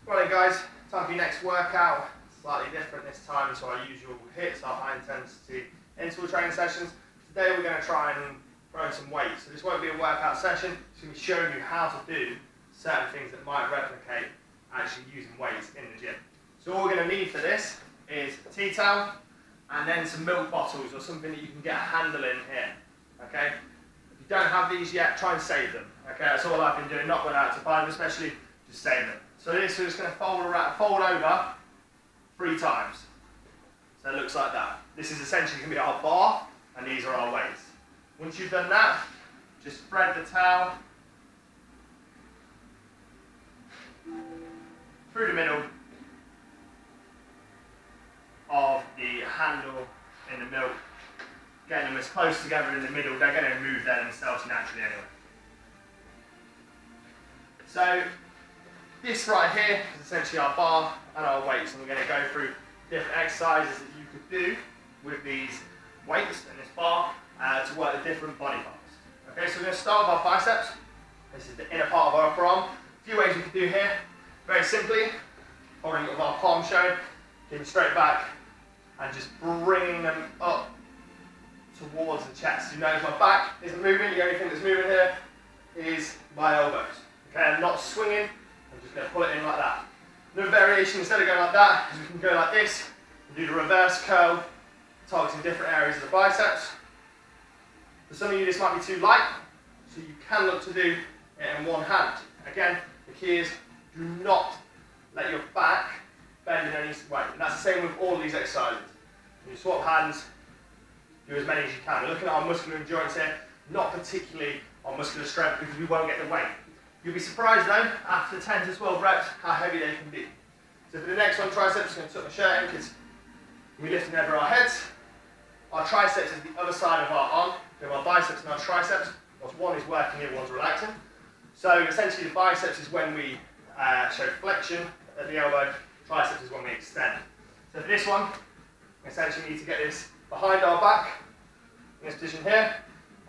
Right then guys, time for your next workout. Slightly different this time to our usual HIITs, our high intensity interval training sessions. Today we're going to try and throw in some weights. So this won't be a workout session, it's going to be showing you how to do certain things that might replicate actually using weights in the gym. So all we're going to need for this is a tea towel and then some milk bottles or something that you can get a handle in here. Okay? If you don't have these yet, try and save them. Okay, that's all I've been doing, not going out to buy them especially, just save them. So this we're just going to fold over 3 times. So it looks like that. This is essentially going to be our bar, and these are our weights. Once you've done that, just spread the towel through the middle of the handle in the milk, getting them as close together in the middle. They're going to move there themselves naturally anyway. So this right here is essentially our bar and our weights, and we're going to go through different exercises that you could do with these weights and this bar to work the different body parts. Okay, so we're going to start with our biceps. This is the inner part of our upper arm. A few ways we can do here. Very simply, holding it with our palm shown, getting straight back and just bringing them up towards the chest. You notice my back isn't moving, the only thing that's moving here is my elbows. Okay, I'm not swinging, I'm just going to pull it in like that. Another variation, instead of going like that, is we can go like this and do the reverse curl, targeting different areas of the biceps. For some of you this might be too light, so you can look to do it in one hand. Again, the key is do not let your back bend in any way. And that's the same with all of these exercises. When you swap hands, do as many as you can. We're looking at our muscular endurance here, not particularly on muscular strength because we won't get the weight. You'll be surprised though, after 10 to 12 reps, how heavy they can be. So for the next one, triceps, I'm going to tuck my shirt in because we're lifting over our heads. Our triceps is the other side of our arm. We have our biceps and our triceps. Whilst one is working here, one's relaxing. So essentially the biceps is when we show flexion at the elbow, triceps is when we extend. So for this one, we essentially need to get this behind our back, in this position here,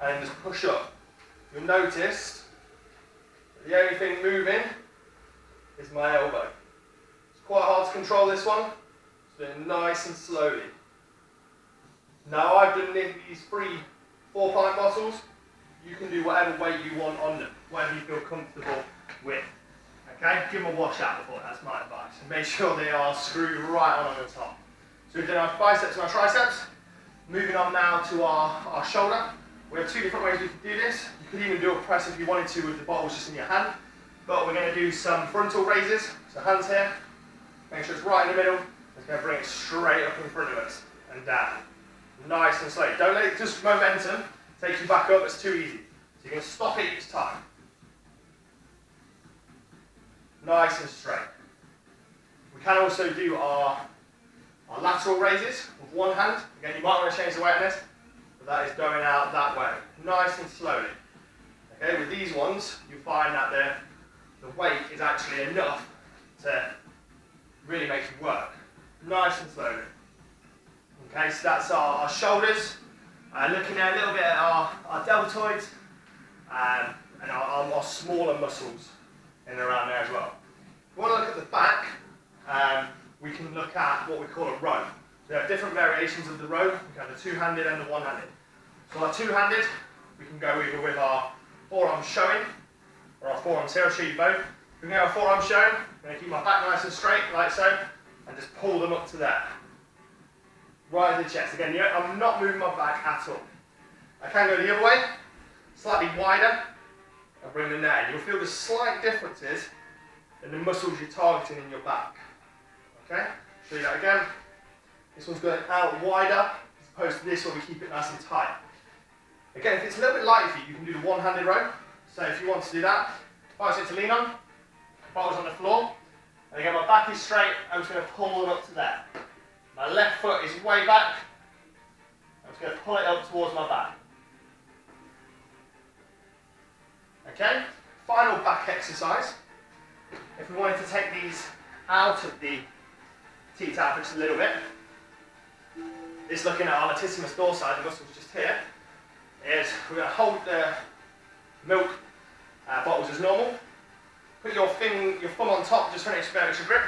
and then just push up. You'll notice that the only thing moving is my elbow. It's quite hard to control this one, so do it nice and slowly. Now I've done these 3 4-pint bottles. You can do whatever weight you want on them, whatever you feel comfortable with. Okay, give them a wash out before, that's my advice. And make sure they are screwed right on the top. So we've done our biceps and our triceps. Moving on now to our shoulder. We have 2 different ways we can do this. You could even do a press if you wanted to with the bottles just in your hand. But we're going to do some frontal raises. So hands here, make sure it's right in the middle. It's going to bring it straight up in front of us and down. Nice and slow. Don't let it just momentum take you back up, it's too easy. So you're going to stop it each time. Nice and straight. We can also do our lateral raises with one hand. Again, you might want to change the weight on this, but that is going out that way. Nice and slowly. Okay, with these ones, you find that the weight is actually enough to really make you work. Nice and slowly. Okay, so that's our shoulders. Looking at a little bit at our deltoids and our more smaller muscles in and around there as well. If you want to look at the back, we can look at what we call a row. So we have different variations of the row. We can have the 2-handed and the 1-handed. So our 2-handed, we can go either with our forearms showing or our forearms here. I'll show you both. We can have our forearms showing. I'm going to keep my back nice and straight, like so, and just pull them up to there. Right at the chest. Again, I'm not moving my back at all. I can go the other way, slightly wider, and bring them there. You'll feel the slight differences in the muscles you're targeting in your back. Okay? Show you that again. This one's going out wider, as opposed to this one, we keep it nice and tight. Again, if it's a little bit light for you, you can do the 1-handed row. So if you want to do that, bicep to lean on, bottles on the floor, and again, my back is straight, I'm just going to pull them up to there. My left foot is way back. I'm just going to pull it up towards my back. Okay, final back exercise. If we wanted to take these out of the tea towel for just a little bit, this looking at our latissimus dorsi, the muscles just here, is we're going to hold the milk bottles as normal, Put your thumb on top just for an extra grip,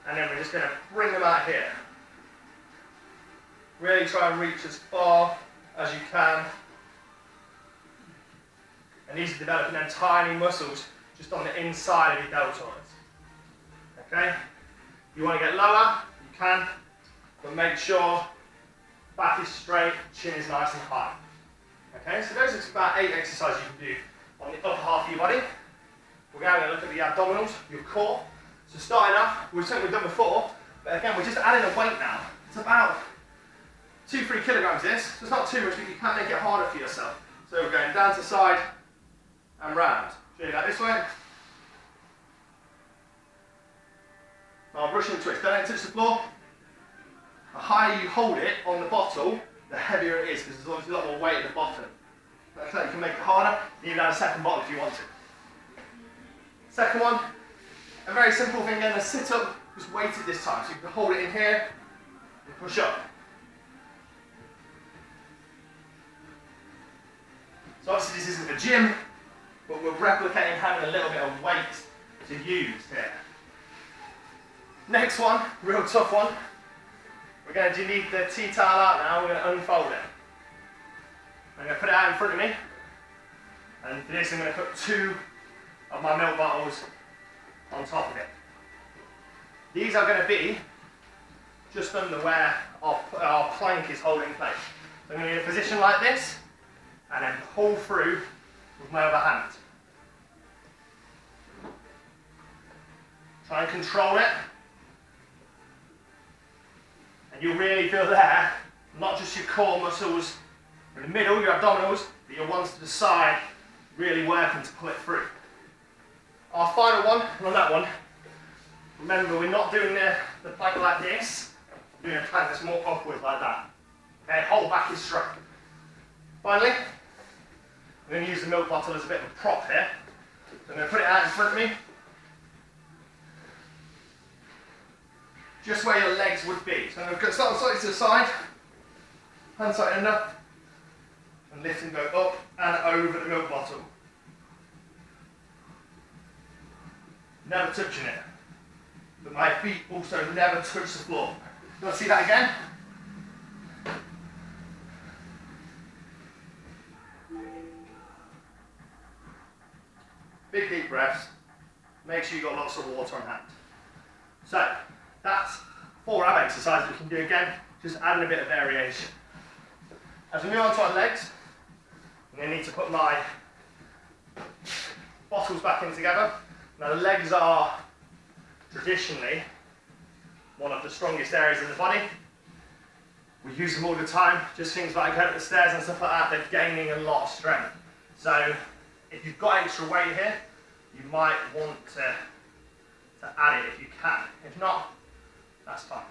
and then we're just going to bring them out here. Really try and reach as far as you can. And these are developing them tiny muscles just on the inside of your deltoids. Okay? You want to get lower, you can, but make sure back is straight, chin is nice and high. Okay, so those are about 8 exercises you can do on the upper half of your body. We're going to look at the abdominals, your core. So starting off with something we've done before, but again, we're just adding a weight now. It's about 2-3 kilograms this, so it's not too much, but you can make it harder for yourself. So we're going down to side and round. Show you that this way. Now brushing the twist, don't let it touch the floor. The higher you hold it on the bottle, the heavier it is, because there's obviously a lot more weight at the bottom. That's how you can make it harder. You can add a second bottle if you want to. Second one, a very simple thing again, a sit up, just weighted this time. So you can hold it in here and push up. So obviously this isn't a gym, but we're replicating having a little bit of weight to use here. Next one, real tough one. We're going to delete the tea towel out now, we're going to unfold it. I'm going to put it out in front of me, and for this I'm going to put 2 of my milk bottles on top of it. These are going to be just under where our plank is holding place. So I'm going to be in a position like this, and then pull through with my other hand. Try and control it. And you'll really feel there, not just your core muscles in the middle, your abdominals, but your ones to the side, really working to pull it through. Our final one, and on that one, remember we're not doing the plank like this, we're doing a plank that's more upwards like that. Okay, whole back is straight. Finally, I'm going to use the milk bottle as a bit of a prop here. So I'm going to put it out in front of me. Just where your legs would be. So I'm going to start slightly to the side, hand side under, and lift and go up and over the milk bottle. Never touching it. But my feet also never touch the floor. You want to see that again? Big deep breaths. Make sure you've got lots of water on hand. So, that's 4 ab exercises we can do again, just adding a bit of variation. As we move on to our legs, I'm going to need to put my bottles back in together. Now the legs are traditionally one of the strongest areas in the body. We use them all the time, just things like going up the stairs and stuff like that, they're gaining a lot of strength. So if you've got extra weight here, you might want to add it if you can. If not, that's fine.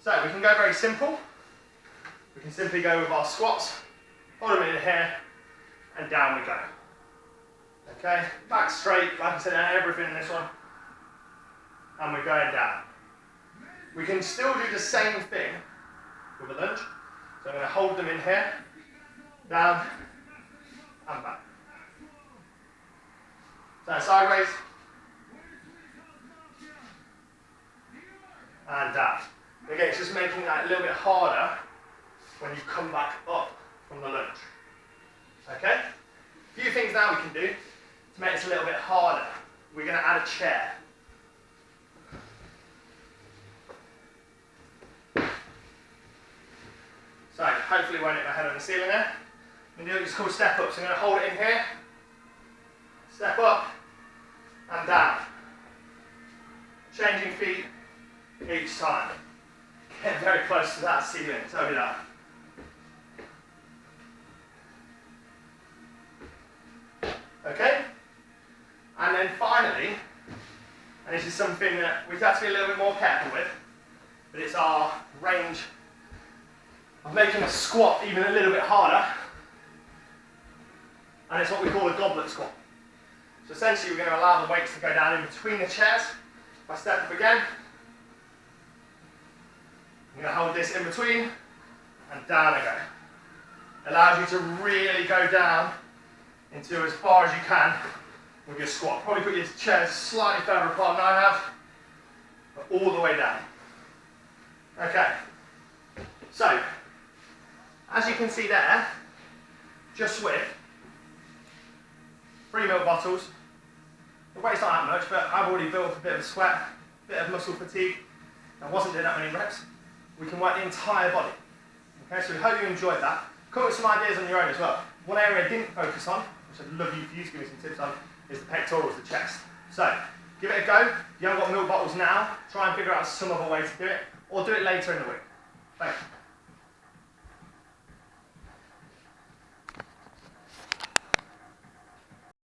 So we can go very simple. We can simply go with our squats, hold them in here, and down we go. Okay, back straight, like I said, everything in this one, and we're going down. We can still do the same thing with a lunge. So I'm going to hold them in here, down, and back. So sideways, and down. Again, it's just making that a little bit harder when you come back up from the lunge. Okay? A few things now we can do to make this a little bit harder. We're going to add a chair. So, hopefully won't hit my head on the ceiling there. I'm going to do what's called step up. So I'm going to hold it in here, step up, and down. Changing feet each time. Get very close to that ceiling, so do that. Okay? And then finally, and this is something that we have to be a little bit more careful with, but it's our range of making a squat even a little bit harder, and it's what we call a goblet squat. So essentially we're going to allow the weights to go down in between the chairs. If I step up again, I'm going to hold this in between, and down I go. Allows you to really go down into as far as you can with your squat. Probably put your chairs slightly further apart than I have, but all the way down. Okay, so as you can see there, just with 3 milk bottles, the weight's not that much, but I've already built up a bit of sweat, a bit of muscle fatigue. I wasn't doing that many reps. We can work the entire body. Okay, so we hope you enjoyed that. Come up with some ideas on your own as well. One area I didn't focus on, which I'd love you for you to give me some tips on, is the pectorals, the chest. So, give it a go. If you haven't got milk bottles now, try and figure out some other way to do it, or do it later in the week. Thanks.